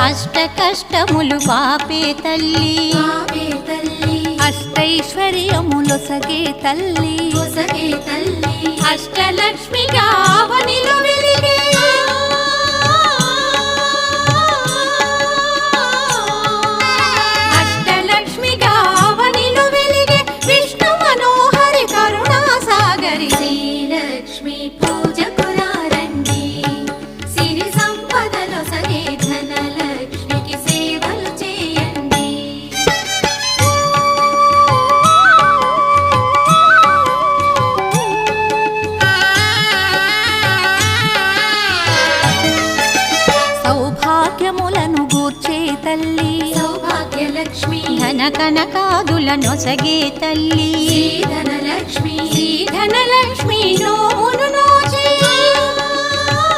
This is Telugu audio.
అష్ట కష్టములు పాపే తల్లి అష్టైశ్వర్యములొసగే తల్లి అష్టలక్ష్మిగా అవనిలో వెలిగే అష్టలక్ష్మిగా అవనిలో వెలిగే విష్ణు మనోహరి కరుణా సాగరి శ్రీలక్ష్మి పూజకు రండి సిరి సంపదలొసగే ధనలక్ష్మికి సేవలు చేయండి. సౌభాగ్యములను గూర్చే తల్లి సౌభాగ్యలక్ష్మి ధన కనకాదులనొసగే తల్లి ధనలక్ష్మి ధనలక్ష్మి నో